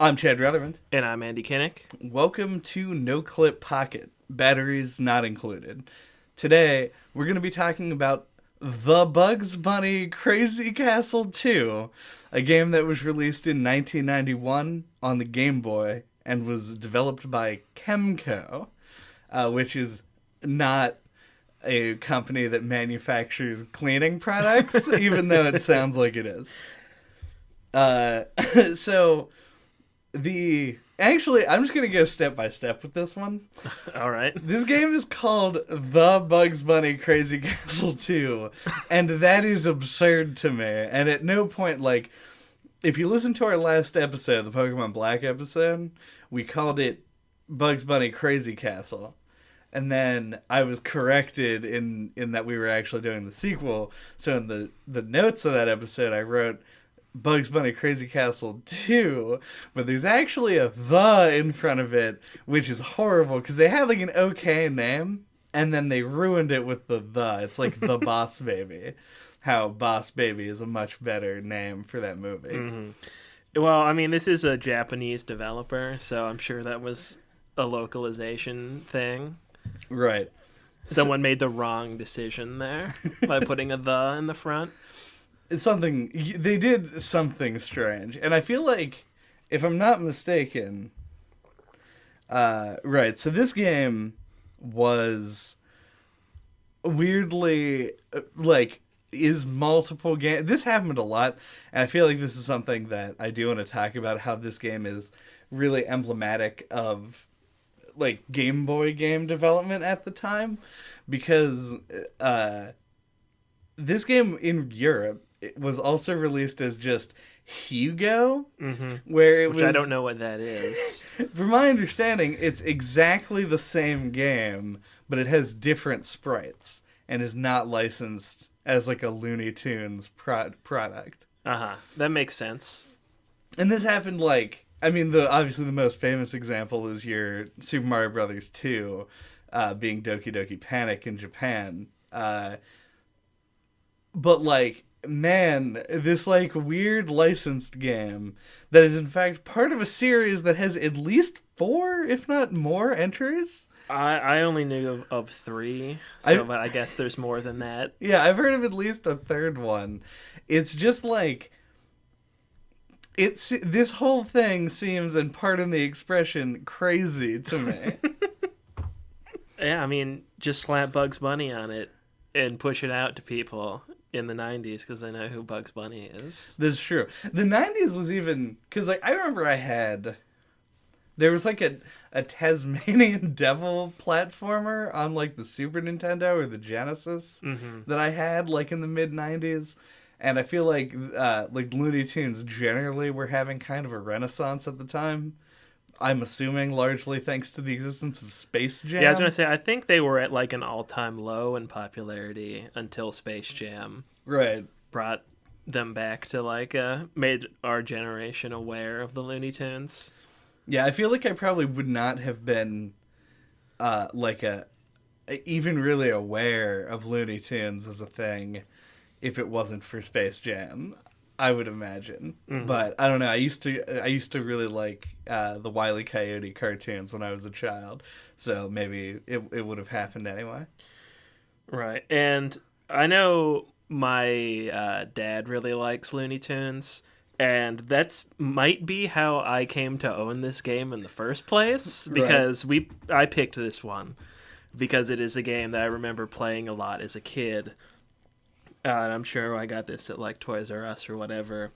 I'm Chad Rutherford. And I'm Andy Kinnick. Welcome to NOCLIP Pocket, batteries not included. Today, we're going to be talking about The Bugs Bunny Crazy Castle 2, a game that was released in 1991 on the Gameboy and was developed by Kemco, which is not a company that manufactures cleaning products, even though it sounds like it is. Actually, I'm just going to go step by step with this one. All right. This game is called The Bugs Bunny Crazy Castle 2, and that is absurd to me. And at no point, if you listen to our last episode, the Pokemon Black episode, we called it Bugs Bunny Crazy Castle. And then I was corrected in that we were actually doing the sequel. So in the notes of that episode, I wrote Bugs Bunny Crazy Castle 2, but there's actually a "the" in front of it, which is horrible, because they had an okay name, and then they ruined it with the "the." It's like The Boss Baby. How Boss Baby is a much better name for that movie. Mm-hmm. Well, I mean, this is a Japanese developer, so I'm sure that was a localization thing. Right. Someone made the wrong decision there by putting a "the" in the front. They did something strange, and I feel like, if I'm not mistaken, right, so this game was weirdly, is multiple games. This happened a lot, and I feel like this is something that I do want to talk about, how this game is really emblematic of, Game Boy game development at the time, because this game in Europe, it was also released as just Hugo, where Which I don't know what that is. From my understanding, it's exactly the same game, but it has different sprites and is not licensed as a Looney Tunes product. That makes sense. And this happened obviously the most famous example is your Super Mario Brothers 2 being Doki Doki Panic in Japan. But man, this weird licensed game that is in fact part of a series that has at least 4, if not more, entries. I only knew of 3, but I guess there's more than that. Yeah, I've heard of at least a third one. It's just this whole thing seems, and pardon the expression, crazy to me. Yeah, I mean, just slap Bugs Bunny on it and push it out to people in the 90s, because they know who Bugs Bunny is. That's true. The 90s was even, because I remember there was a Tasmanian Devil platformer on the Super Nintendo or the Genesis that I had in the mid 90s, and I feel like Looney Tunes generally were having kind of a renaissance at the time. I'm assuming largely thanks to the existence of Space Jam. Yeah, I was going to say, I think they were at an all-time low in popularity until Space Jam brought them back to made our generation aware of the Looney Tunes. Yeah, I feel like I probably would not have been even really aware of Looney Tunes as a thing if it wasn't for Space Jam, I would imagine. But I don't know. I used to really like the Wile E. Coyote cartoons when I was a child, so maybe it would have happened anyway. Right, and I know my dad really likes Looney Tunes, and that's might be how I came to own this game in the first place, because I picked this one because it is a game that I remember playing a lot as a kid. And I'm sure I got this at Toys R Us or whatever.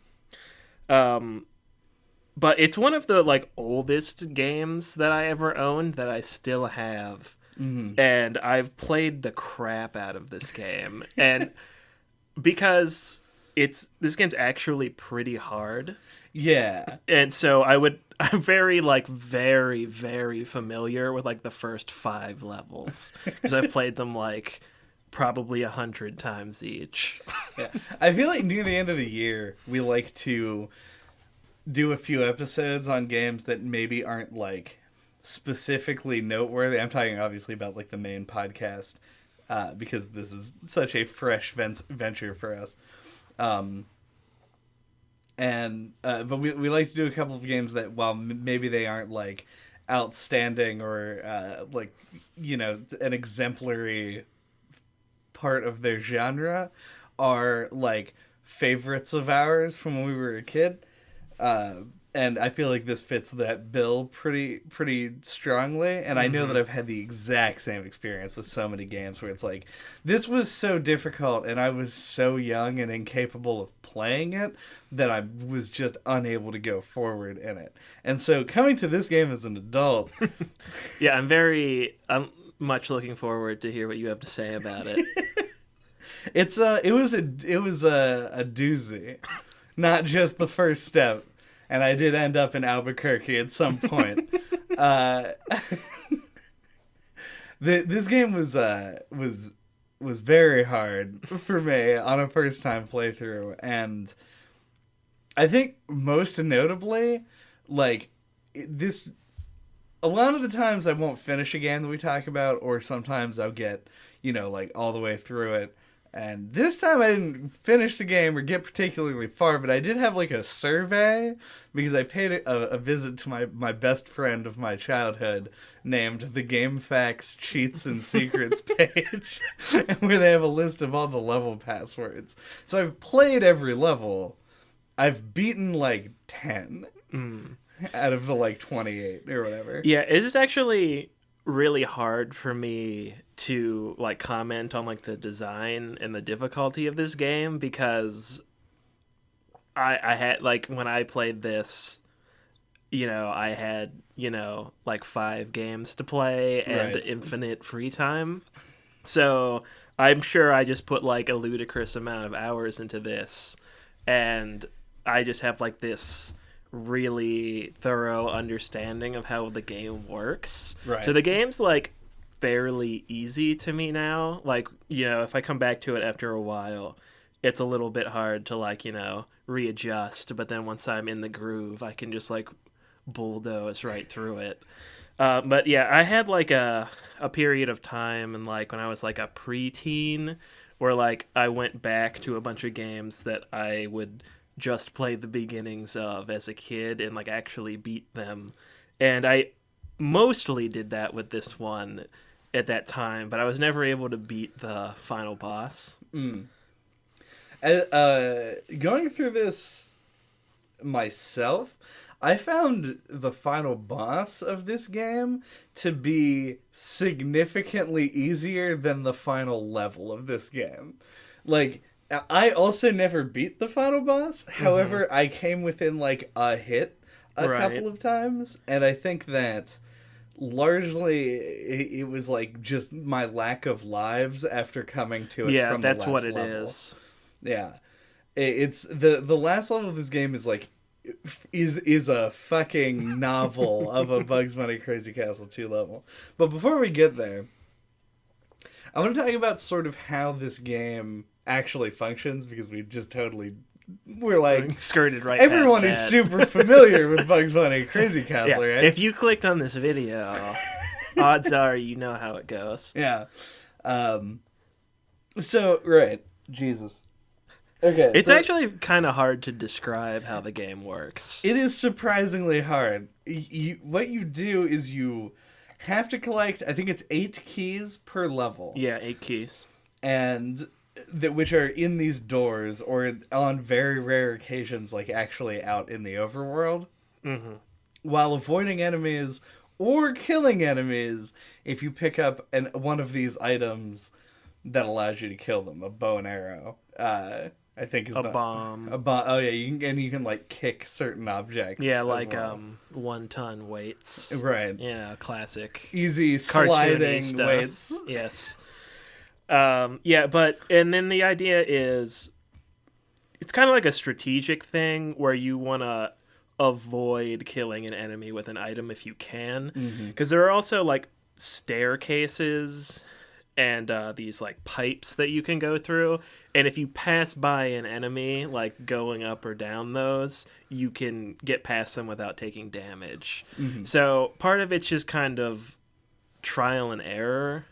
But it's one of the oldest games that I ever owned that I still have. And I've played the crap out of this game. And because this game's actually pretty hard. Yeah. And so I'm very very, very familiar with the first 5 levels, because I've played them probably 100 times each. Yeah. I feel like near the end of the year, we like to do a few episodes on games that maybe aren't specifically noteworthy. I'm talking obviously about the main podcast, because this is such a fresh venture for us. And but we like to do a couple of games that, while maybe they aren't like outstanding or like, you know, an exemplary part of their genre, are like favorites of ours from when we were a kid. And I feel like this fits that bill pretty strongly. And I know that I've had the exact same experience with so many games where it's like, this was so difficult and I was so young and incapable of playing it that I was just unable to go forward in it. And so coming to this game as an adult... Yeah, I'm much looking forward to hear what you have to say about it. It was a doozy. Not just the first step. And I did end up in Albuquerque at some point. This game was very hard for me on a first time playthrough, and I think most notably, like this, a lot of the times I won't finish a game that we talk about, or sometimes I'll get, you know, like all the way through it. And this time I didn't finish the game or get particularly far, but I did have like a survey because I paid a visit to my best friend of my childhood named the Game Facts Cheats and Secrets page, where they have a list of all the level passwords. So I've played every level. I've beaten like 10 out of the like 28 or whatever. Yeah, it's just actually really hard for me to like comment on like the design and the difficulty of this game, because I had, like, when I played this, you know, I had, you know, like 5 games to play and infinite free time. So I'm sure I just put like a ludicrous amount of hours into this, and I just have like this really thorough understanding of how the game works. Right. So the game's like fairly easy to me now. Like, you know, if I come back to it after a while, it's a little bit hard to like, you know, readjust. But then once I'm in the groove, I can just like bulldoze right through it. But yeah, I had like a period of time, and like when I was like a preteen, where like I went back to a bunch of games that I would just play the beginnings of as a kid and like actually beat them. And I mostly did that with this one at that time, but I was never able to beat the final boss. Going through this myself, I found the final boss of this game to be significantly easier than the final level of this game. Like, I also never beat the final boss. However, I came within like a hit a couple of times, and I think that largely it was like just my lack of lives after coming to it from the last level. Yeah, that's what it is. Yeah. It's the last level of this game is like is a fucking novel of a Bugs Bunny Crazy Castle 2 level. But before we get there, I want to talk about sort of how this game actually functions, because we're like skirted right everyone past is that. Super familiar with Bugs Bunny Crazy Castle, right? If you clicked on this video, odds are you know how it goes. Yeah. So, right. Jesus. Okay. It's actually kind of hard to describe how the game works. It is surprisingly hard. What you do is you have to collect, I think it's 8 keys per level. Yeah, 8 keys. And which are in these doors, or on very rare occasions, like actually out in the overworld. While avoiding enemies or killing enemies if you pick up one of these items that allows you to kill them. A bow and arrow. I think is bomb. A bomb. Oh yeah, you can like kick certain objects. Yeah, like 1-ton weights. Right. Yeah, classic. Easy sliding weights. Yes. Yeah, and then the idea is, it's kind of like a strategic thing where you want to avoid killing an enemy with an item if you can, because there are also like staircases and these like pipes that you can go through, and if you pass by an enemy like going up or down those, you can get past them without taking damage. So part of it's just kind of trial and error,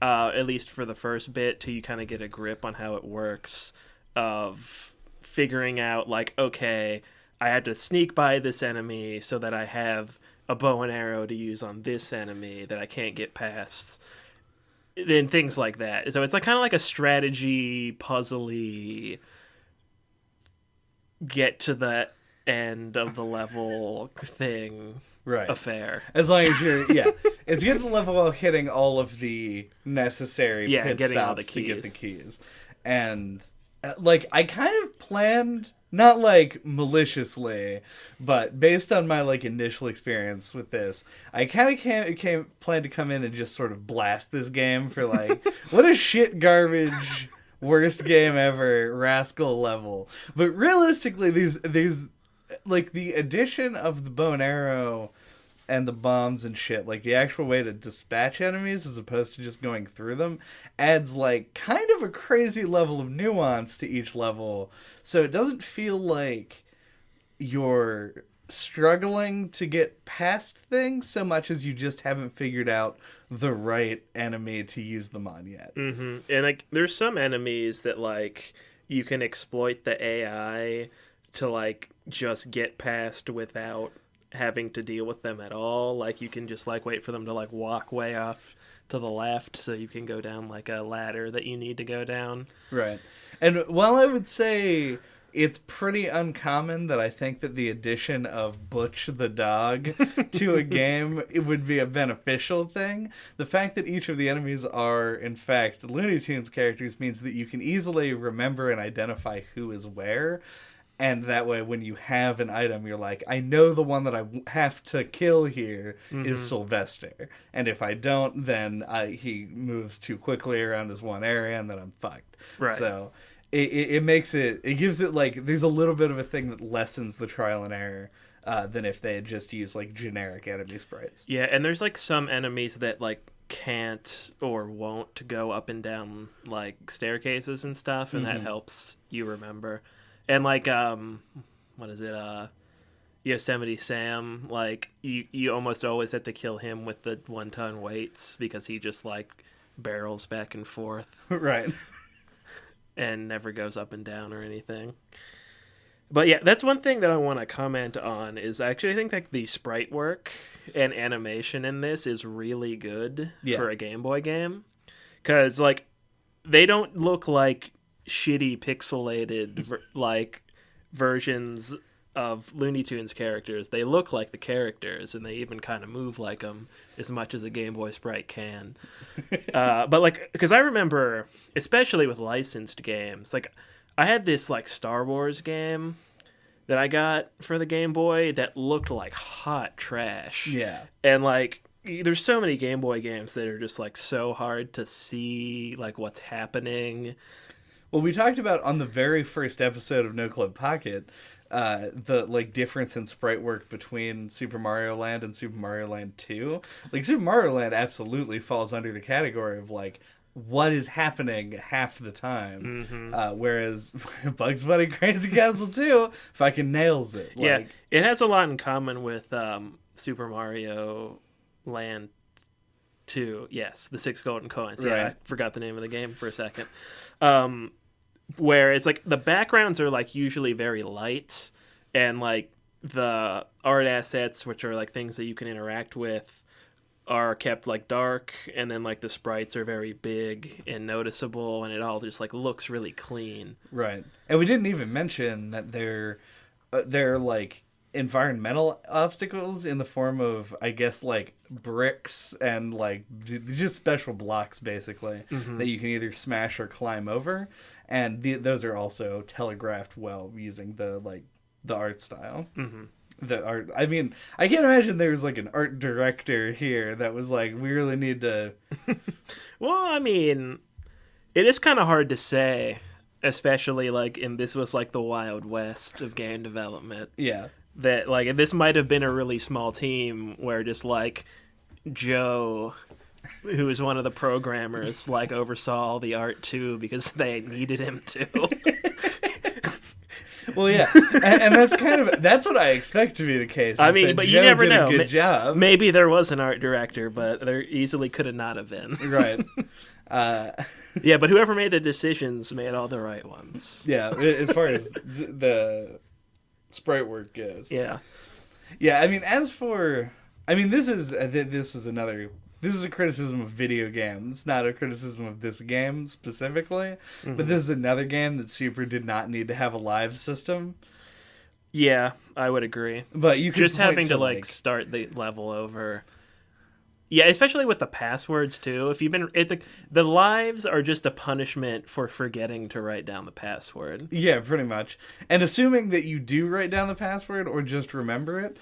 at least for the first bit, till you kind of get a grip on how it works, of figuring out like, okay, I had to sneak by this enemy so that I have a bow and arrow to use on this enemy that I can't get past, and things like that. So it's like kind of like a strategy puzzly get to the end of the level thing affair. As long as you're it's getting the level while hitting all of the necessary pit stops to get the keys. And like I kind of planned, not like maliciously, but based on my like initial experience with this, I kind of planned to come in and just sort of blast this game for like what a shit garbage worst game ever rascal level. But realistically, these like the addition of the bow and arrow and the bombs and shit, like the actual way to dispatch enemies as opposed to just going through them, adds like kind of a crazy level of nuance to each level. So it doesn't feel like you're struggling to get past things so much as you just haven't figured out the right enemy to use them on yet. Mm-hmm. And like there's some enemies that like you can exploit the AI to like just get past without having to deal with them at all. Like you can just like wait for them to like walk way off to the left so you can go down like a ladder that you need to go down. Right. And while I would say it's pretty uncommon that I think that the addition of Butch the dog to a game, it would be a beneficial thing. The fact that each of the enemies are, in fact, Looney Tunes characters means that you can easily remember and identify who is where. And that way, when you have an item, you're like, I know the one that I have to kill here is Sylvester. And if I don't, then he moves too quickly around his one area, and then I'm fucked. Right. So it makes it gives it, like, there's a little bit of a thing that lessens the trial and error than if they had just used, like, generic enemy sprites. Yeah, and there's, like, some enemies that, like, can't or won't go up and down, like, staircases and stuff, and that helps you remember. And like what is it, Yosemite Sam, like you almost always have to kill him with the 1-ton weights because he just like barrels back and forth. Right. And never goes up and down or anything. But yeah, that's one thing that I want to comment on is I actually think like the sprite work and animation in this is really good for a Game Boy game. 'Cause like they don't look like shitty pixelated like versions of Looney Tunes characters. They look like the characters, and they even kind of move like them as much as a Game Boy sprite can. But like, because I remember, especially with licensed games, like I had this like Star Wars game that I got for the Game Boy that looked like hot trash. Yeah. And like there's so many Game Boy games that are just like so hard to see like what's happening. Well, we talked about on the very first episode of NOCLIP Pocket the like difference in sprite work between Super Mario Land and Super Mario Land 2. Like Super Mario Land absolutely falls under the category of like what is happening half the time, whereas Bugs Bunny Crazy Castle 2 fucking nails it. Like, yeah, it has a lot in common with Super Mario Land 2. Yes, the 6 golden coins. Yeah, right. I forgot the name of the game for a second. Where it's like the backgrounds are like usually very light, and like the art assets, which are like things that you can interact with, are kept like dark, and then like the sprites are very big and noticeable, and it all just like looks really clean. Right. And we didn't even mention that they're like environmental obstacles in the form of, I guess, like bricks and like just special blocks basically that you can either smash or climb over, and those are also telegraphed well using the art style. The art, I mean, I can't imagine there was like an art director here that was like, we really need to Well, I mean, it is kind of hard to say, especially like this was like the Wild West of game development. Yeah. That like this might have been a really small team where just like Joe, who was one of the programmers, like oversaw all the art too because they needed him to. Well, yeah, and that's what I expect to be the case. I mean, but you never know. Good job. Maybe there was an art director, but there easily could have not have been. Right. Yeah, but whoever made the decisions made all the right ones. Yeah, as far as the sprite work goes. Yeah. Yeah, I mean, this is a criticism of video games, not a criticism of this game specifically. Mm-hmm. But this is another game that Super did not need to have a live system. Yeah, I would agree. But you could just having to start the level over. Yeah, especially with the passwords too. If you've been the lives are just a punishment for forgetting to write down the password. Yeah, pretty much. And assuming that you do write down the password or just remember it,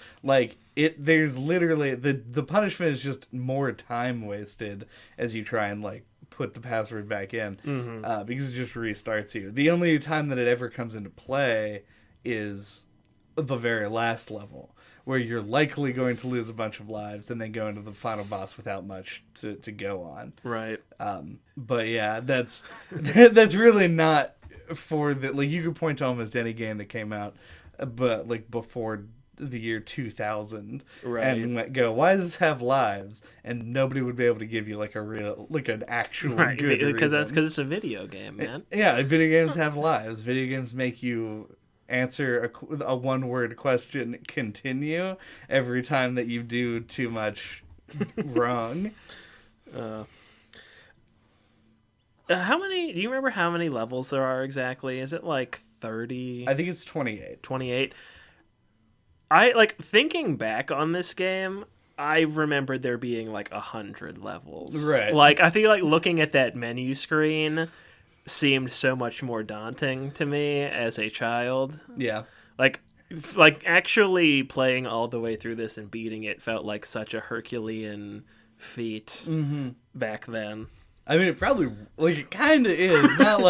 there's literally the punishment is just more time wasted as you try and put the password back in, because it just restarts you. The only time that it ever comes into play is the very last level, where you're likely going to lose a bunch of lives and then go into the final boss without much to go on. Right. But yeah, that's really not for the you could point to almost any game that came out, but before the year 2000, right, and go, why does this have lives? And nobody would be able to give you an actual right, good because reason. because it's a video game, man. Yeah, video games have lives. Video games make you answer a one-word question, continue, every time that you do too much wrong. Do you remember how many levels there are exactly? Is it 30? I think it's 28. 28. Thinking back on this game, I remembered there being 100 levels. Right. I feel looking at that menu screen seemed so much more daunting to me as a child. Yeah. Actually playing all the way through this and beating it felt like such a Herculean feat back then. I mean, it probably, it kind of is. Not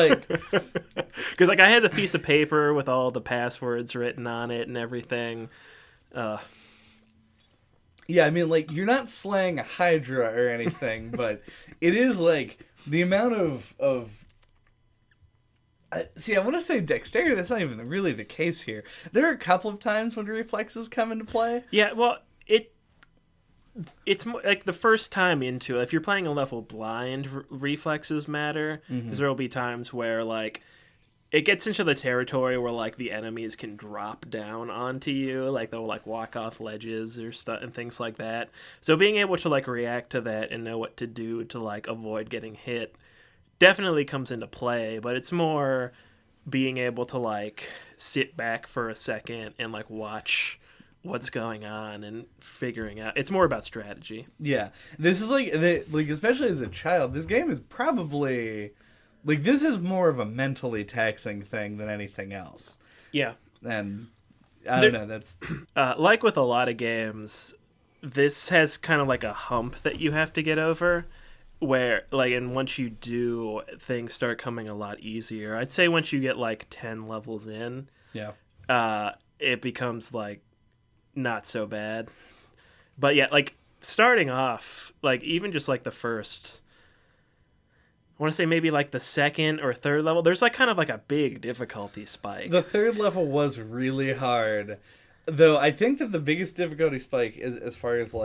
because, I had a piece of paper with all the passwords written on it and everything. Yeah, I mean, you're not slaying a Hydra or anything, but it is, the amount of see, I want to say dexterity. That's not even really the case here. There are a couple of times when reflexes come into play. Yeah, well, it's more the first time into it. If you're playing a level blind, reflexes matter, because there will be times where it gets into the territory where the enemies can drop down onto you, they'll walk off ledges or stuff and things like that. So being able to react to that and know what to do to avoid getting hit definitely comes into play, but it's more being able to sit back for a second and watch what's going on and figuring out. It's more about strategy. Yeah, this is especially as a child, this game is probably this is more of a mentally taxing thing than anything else. Yeah, and I don't know. That's with a lot of games, this has kind of a hump that you have to get over. Where and once you do, things start coming a lot easier. I'd say once you get 10 levels in, it becomes not so bad. But yeah, starting off, even just the first, I want to say maybe the second or third level, there's kind of a big difficulty spike. The third level was really hard, though. I think that the biggest difficulty spike is as far as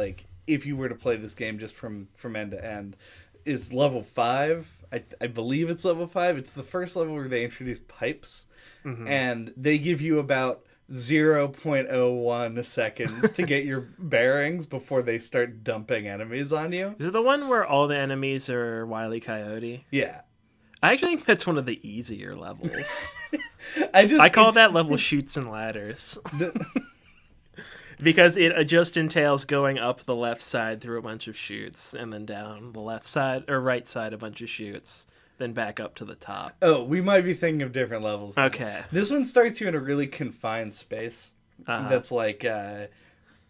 if you were to play this game just from end to end, is level 5. I believe it's level 5. It's the first level where they introduce pipes, and they give you about 0.01 seconds to get your bearings before they start dumping enemies on you. Is it the one where all the enemies are Wile E. Coyote? Yeah. I actually think that's one of the easier levels. I call that level Chutes and Ladders. Because it just entails going up the left side through a bunch of chutes and then down the left side or right side a bunch of chutes, then back up to the top. Oh, we might be thinking of different levels then. Okay. This one starts you in a really confined space. That's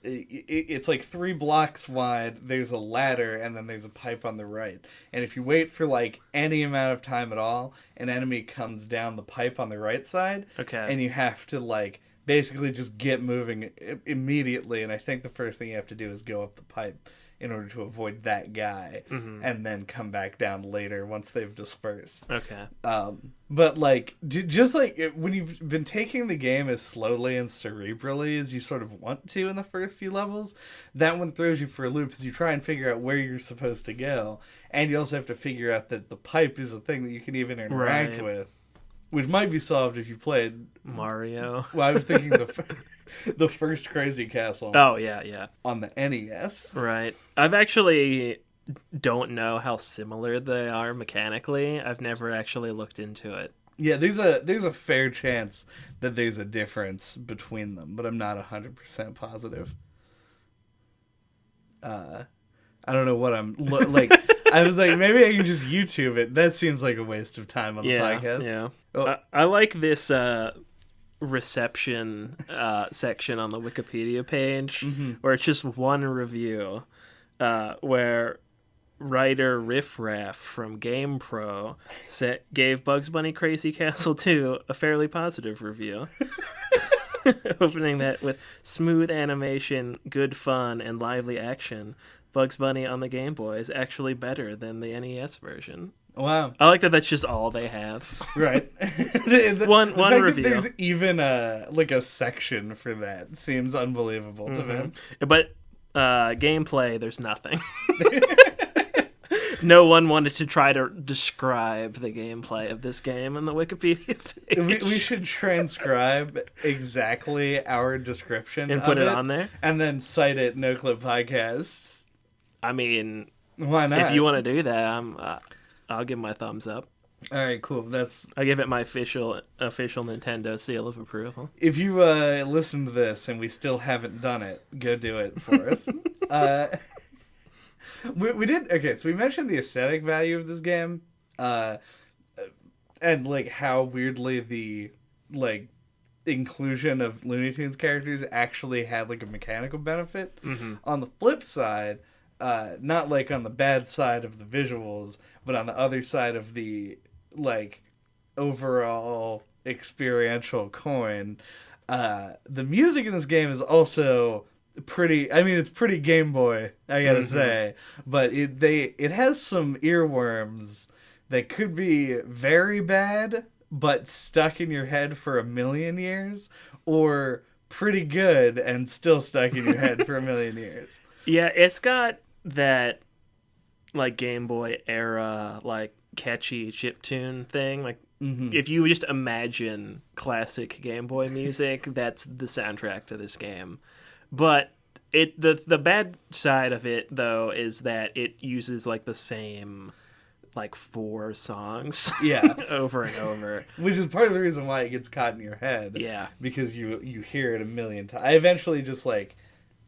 it's 3 blocks wide. There's a ladder and then there's a pipe on the right. And if you wait for any amount of time at all, an enemy comes down the pipe on the right side. Okay. And you have to basically just get moving immediately. And I think the first thing you have to do is go up the pipe. in order to avoid that guy, and then come back down later once they've dispersed. Okay. But like, just like when you've been taking the game as slowly and cerebrally as you sort of want to in the first few levels, that one throws you for a loop as you try and figure out where you're supposed to go, and you also have to figure out that the pipe is a thing that you can even interact with, which might be solved if you played Mario. Well, I was thinking the first Crazy Castle. Oh, yeah. On the NES. Right. I've actually don't know how similar they are mechanically. I've never actually looked into it. Yeah, there's a fair chance that there's a difference between them, but I'm not 100% positive. I don't know what I'm like. I was like, maybe I can just YouTube it. That seems like a waste of time on the podcast. Yeah. Oh. I like this reception section on the Wikipedia page, where it's just one review, where writer Riff Raff from GamePro gave Bugs Bunny Crazy Castle 2 a fairly positive review. Opening that with smooth animation, good fun, and lively action, Bugs Bunny on the Game Boy is actually better than the NES version. Wow. I like that that's just all they have. Right. One fact review. That there's even a section for that seems unbelievable to me. But gameplay, there's nothing. No one wanted to try to describe the gameplay of this game in the Wikipedia page. We should transcribe exactly our description and put it on there, and then cite it NOCLIP Podcasts. I mean, why not? If you want to do that, I'll give my thumbs up. All right, cool. I'll give it my official Nintendo seal of approval. If you listen to this and we still haven't done it, go do it for us. We did. Okay, so we mentioned the aesthetic value of this game, and like how weirdly the like inclusion of Looney Tunes characters actually had like a mechanical benefit. On the flip side, not like on the bad side of the visuals, but on the other side of the like overall experiential coin, the music in this game is also pretty. I mean, it's pretty Game Boy, I gotta say, but it has some earworms that could be very bad but stuck in your head for a million years, or pretty good and still stuck in your head for a million years. Yeah, it's got that like Game Boy era like catchy chiptune thing. Like if you just imagine classic Game Boy music, that's the soundtrack to this game. But the bad side of it though is that it uses like the same like 4 songs over and over, which is part of the reason why it gets caught in your head. Yeah, because you hear it a million times. I eventually just like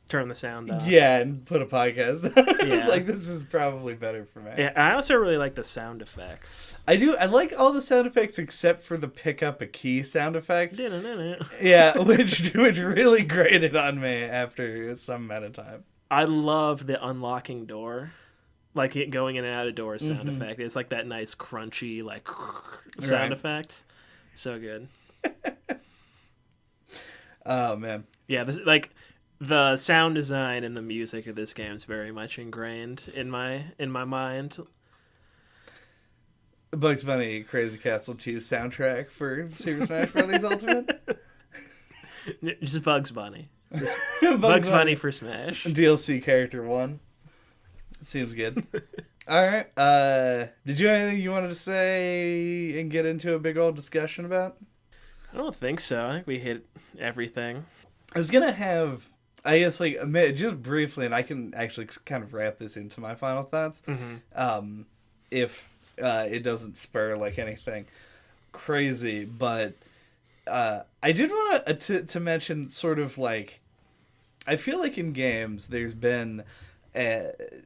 turn the sound off. Yeah, and put a podcast on. It's like, this is probably better for me. Yeah, I also really like the sound effects. I do. I like all the sound effects except for the pick up a key sound effect. Yeah, which really grated on me after some amount of time. I love the unlocking door. Like it going in and out of doors sound effect. It's like that nice crunchy like sound effect. So good. Oh man. Yeah, this like the sound design and the music of this game is very much ingrained in my mind. Bugs Bunny Crazy Castle 2 soundtrack for Super Smash Bros. Ultimate? Just Bugs Bunny. Bugs Bunny for Smash. DLC character 1. It seems good. Alright. Did you have anything you wanted to say and get into a big old discussion about? I don't think so. I think we hit everything. I was going to have, I guess, like, just briefly, and I can actually kind of wrap this into my final thoughts, if it doesn't spur, like, anything crazy, but I did want to mention sort of, like, I feel like in games there's been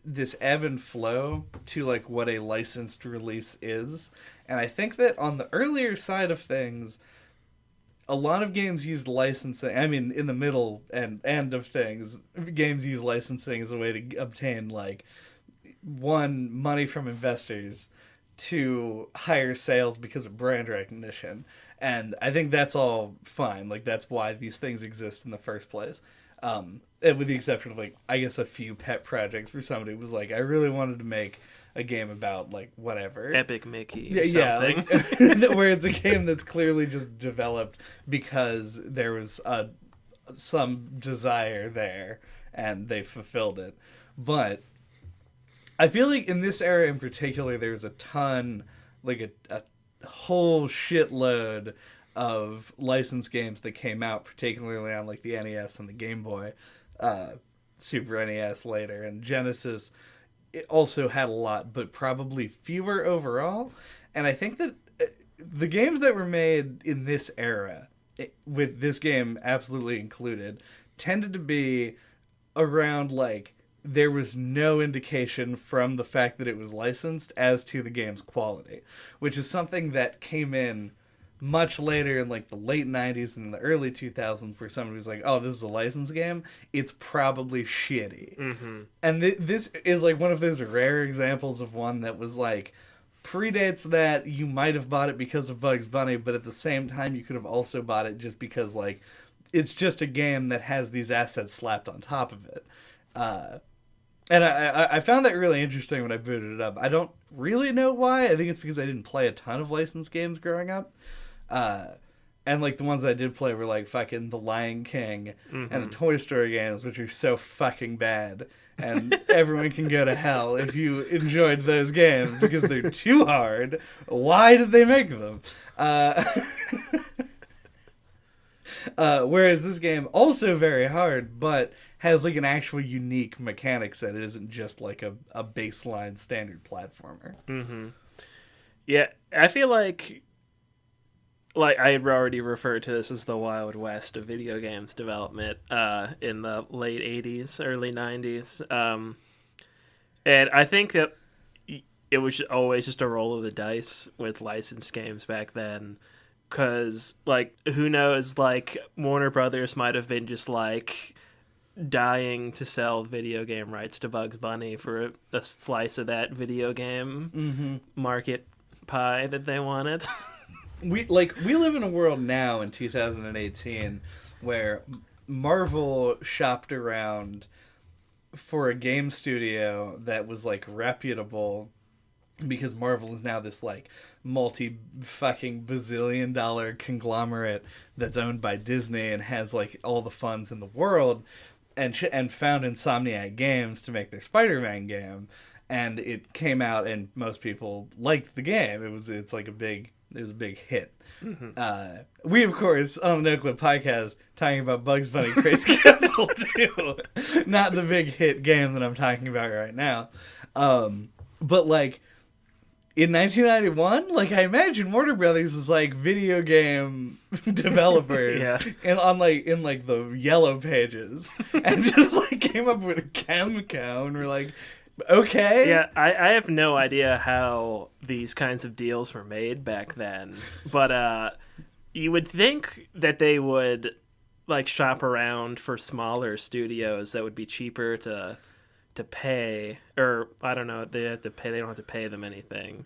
this ebb and flow to, like, what a licensed release is, and I think that on the earlier side of things, a lot of games use licensing. I mean, in the middle and end of things, games use licensing as a way to obtain, like, 1, money from investors, 2, higher sales because of brand recognition. And I think that's all fine. Like, that's why these things exist in the first place. with the exception of, like, I guess a few pet projects where somebody was like, I really wanted to make a game about, like, whatever. Epic Mickey Yeah, something. like, where it's a game that's clearly just developed because there was some desire there and they fulfilled it. But I feel like in this era in particular, there was a ton, like a whole shitload of licensed games that came out, particularly on, like, the NES and the Game Boy, Super NES later, and Genesis. It also had a lot, but probably fewer overall. And I think that the games that were made in this era, with this game absolutely included, tended to be around, like, there was no indication from the fact that it was licensed as to the game's quality, which is something that came in much later in, like, the late 90s and the early 2000s, where somebody was like, oh, this is a licensed game, it's probably shitty. Mm-hmm. And this is, like, one of those rare examples of one that was, like, predates that you might have bought it because of Bugs Bunny, but at the same time you could have also bought it just because, like, it's just a game that has these assets slapped on top of it. And I found that really interesting when I booted it up. I don't really know why. I think it's because I didn't play a ton of licensed games growing up. And, like, the ones I did play were, like, fucking The Lion King and the Toy Story games, which are so fucking bad. And everyone can go to hell if you enjoyed those games because they're too hard. Why did they make them? Whereas this game, also very hard, but has, like, an actual unique mechanic set. It isn't just, like, a baseline standard platformer. Mm-hmm. Yeah, I feel like I had already referred to this as the Wild West of video games development in the late 80s, early 90s. And I think that it was always just a roll of the dice with licensed games back then. Because, like, who knows, like, Warner Brothers might have been just, like, dying to sell video game rights to Bugs Bunny for a slice of that video game market pie that they wanted. We live in a world now in 2018 where Marvel shopped around for a game studio that was, like, reputable, because Marvel is now this, like, multi-fucking bazillion-dollar conglomerate that's owned by Disney and has, like, all the funds in the world, and found Insomniac Games to make their Spider-Man game, and it came out and most people liked the game. It was a big hit. Mm-hmm. We, of course, on the NOCLIP Podcast, talking about Bugs Bunny Crazy Castle 2, not the big hit game that I'm talking about right now. But, like, in 1991, like, I imagine Warner Brothers was, like, video game developers in the yellow pages, and just, like, came up with a Camco, and were like, okay. Yeah, I have no idea how these kinds of deals were made back then, but you would think that they would, like, shop around for smaller studios that would be cheaper to pay, or I don't know, they don't have to pay them anything.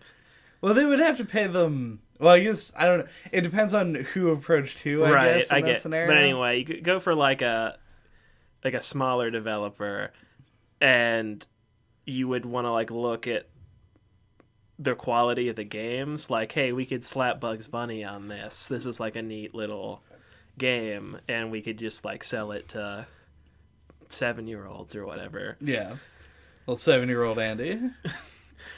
Well, they would have to pay them. Well, I guess I don't know. It depends on who approached who. I guess in that scenario. But anyway, you could go for like a smaller developer, and you would want to, like, look at the quality of the games. Like, hey, we could slap Bugs Bunny on this. This is, like, a neat little game, and we could just, like, sell it to 7-year-olds or whatever. Yeah. Well, 7-year-old Andy.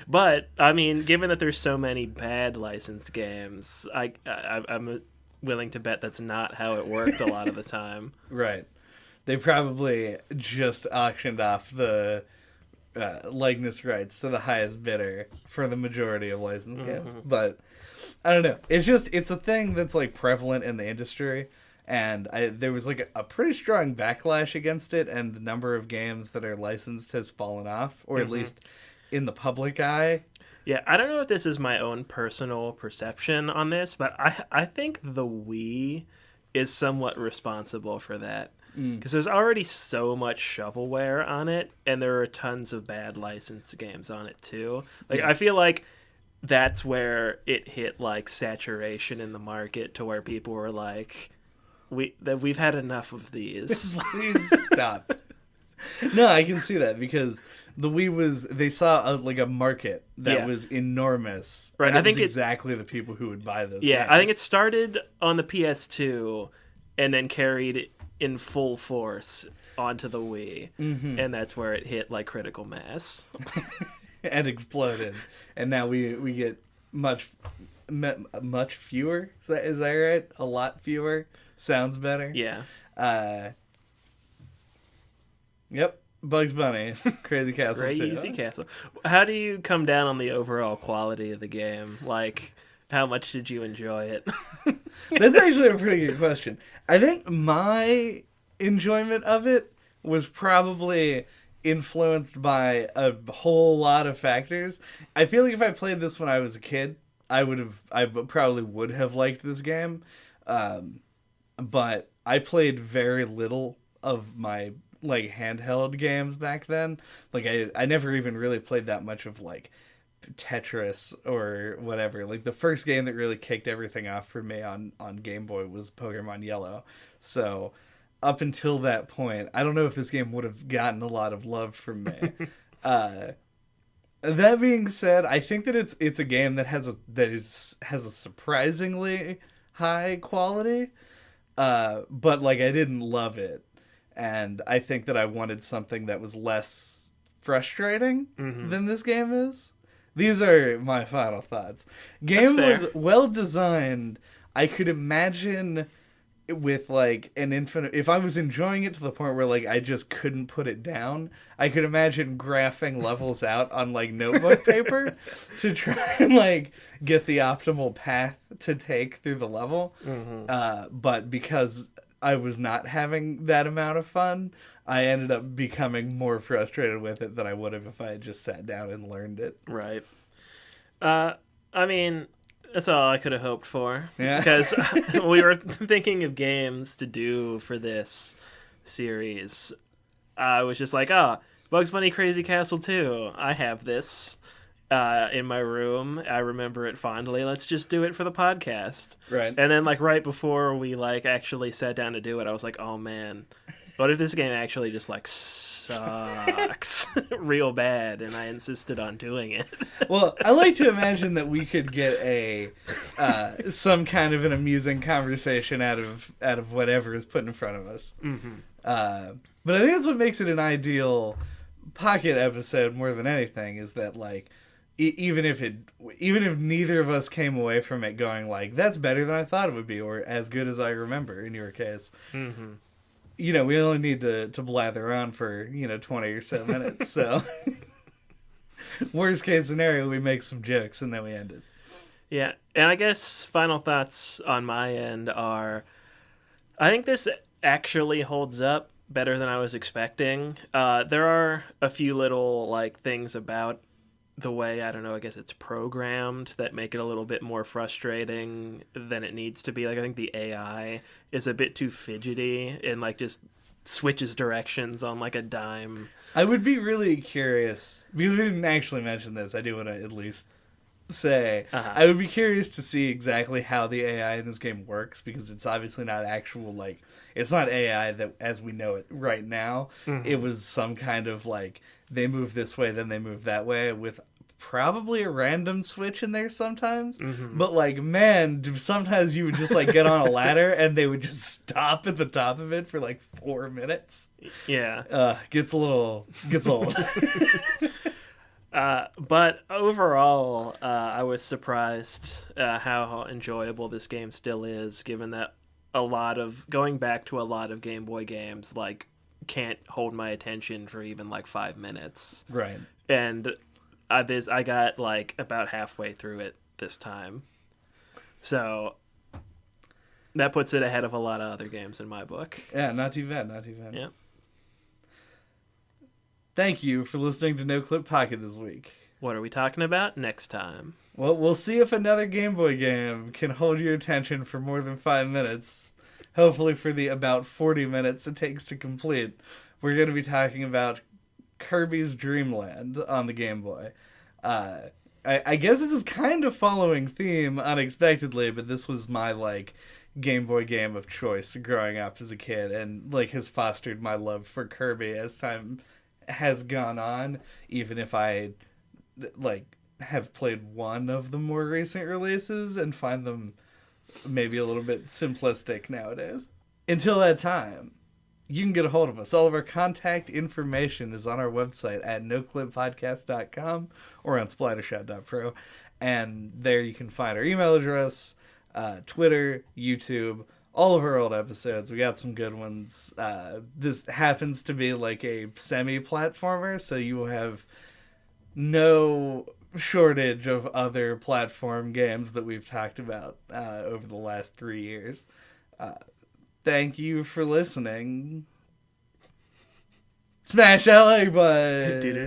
But, I mean, given that there's so many bad licensed games, I'm willing to bet that's not how it worked a lot of the time. Right. They probably just auctioned off the likeness rights to the highest bidder for the majority of licensed games. But, I don't know. It's a thing that's, like, prevalent in the industry. And there was, like, a pretty strong backlash against it, and the number of games that are licensed has fallen off, or at least in the public eye. Yeah, I don't know if this is my own personal perception on this, but I think the Wii is somewhat responsible for that. Because there's already so much shovelware on it, and there are tons of bad licensed games on it, too. Like, I feel like that's where it hit, like, saturation in the market, to where people were like, we've had enough of these. Please stop. No, I can see that because the Wii they saw a market that was enormous. Right. And I think it's exactly the people who would buy those. Yeah, games. I think it started on the PS2 and then carried in full force onto the Wii, and that's where it hit like critical mass and exploded. And now we get much fewer. Is that right? A lot fewer. Sounds better. Yeah. Yep. Bugs Bunny, Crazy Castle 2. Crazy Castle. How do you come down on the overall quality of the game? Like, how much did you enjoy it? That's actually a pretty good question. I think my enjoyment of it was probably influenced by a whole lot of factors. I feel like if I played this when I was a kid, I probably would have liked this game. But I played very little of my handheld games back then. I never even really played that much of Tetris or whatever. The first game that really kicked everything off for me on Gameboy was Pokemon Yellow. So up until that point, I don't know if this game would have gotten a lot of love from me. That being said, I think that it's a game that has a surprisingly high quality. But I didn't love it. And I think that I wanted something that was less frustrating than this game is. These are my final thoughts. Game was well designed. I could imagine with an infinite... If I was enjoying it to the point where I just couldn't put it down, I could imagine graphing levels out on notebook paper to try and get the optimal path to take through the level. But because I was not having that amount of fun, I ended up becoming more frustrated with it than I would have if I had just sat down and learned it. Right. I mean, that's all I could have hoped for. Yeah. Because we were thinking of games to do for this series. I was just like, Bugs Bunny Crazy Castle 2. I have this in my room. I remember it fondly. Let's just do it for the podcast. Right. And then right before we actually sat down to do it, I was like, oh man, what if this game actually just sucks real bad? And I insisted on doing it. Well, I like to imagine that we could get some kind of an amusing conversation out of whatever is put in front of us. But I think that's what makes it an ideal Pocket episode more than anything, is that even if neither of us came away from it going that's better than I thought it would be, or as good as I remember in your case, we only need to blather on for 20 or so minutes. So worst case scenario, we make some jokes and then we end it. Yeah, and I guess final thoughts on my end are, I think this actually holds up better than I was expecting. There are a few little things about the way, I don't know, I guess it's programmed that make it a little bit more frustrating than it needs to be. I think the AI is a bit too fidgety and just switches directions on a dime. I would be really curious, because we didn't actually mention this, I do want to at least say, I would be curious to see exactly how the AI in this game works, because it's obviously not actual, it's not AI that as we know it right now. It was some kind of they move this way, then they move that way, with probably a random switch in there sometimes. But man, sometimes you would just get on a ladder and they would just stop at the top of it for 4 minutes. Yeah. Gets old. But overall, I was surprised how enjoyable this game still is, given that going back to a lot of Game Boy games can't hold my attention for even 5 minutes. Right. And I got about halfway through it this time. So that puts it ahead of a lot of other games in my book. Yeah, not too bad. Yeah. Thank you for listening to NOCLIP Pocket this week. What are we talking about next time? Well, we'll see if another Game Boy game can hold your attention for more than 5 minutes. Hopefully for the about 40 minutes it takes to complete. We're going to be talking about Kirby's Dream Land on the Game Boy. I guess this is kind of following theme unexpectedly, but this was my Game Boy game of choice growing up as a kid, and like has fostered my love for Kirby as time has gone on, even if I like have played one of the more recent releases and find them maybe a little bit simplistic nowadays. Until that time, you can get a hold of us. All of our contact information is on our website at noclippodcast.com or on splattershot.pro. And there you can find our email address, Twitter, YouTube, all of our old episodes. We got some good ones. This happens to be like a semi-platformer, so you will have no shortage of other platform games that we've talked about over the last 3 years. Thank you for listening. Smash that like button.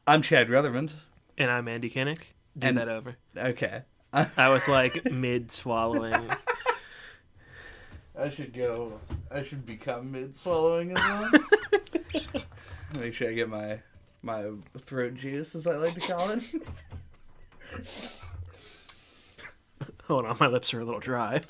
I'm Chad Ruthermond. And I'm Andy Kinnick. Do And- that over. Okay. I was like mid-swallowing. I should become mid-swallowing as well. Make sure I get my throat juice, as I like to call it. Hold on, my lips are a little dry.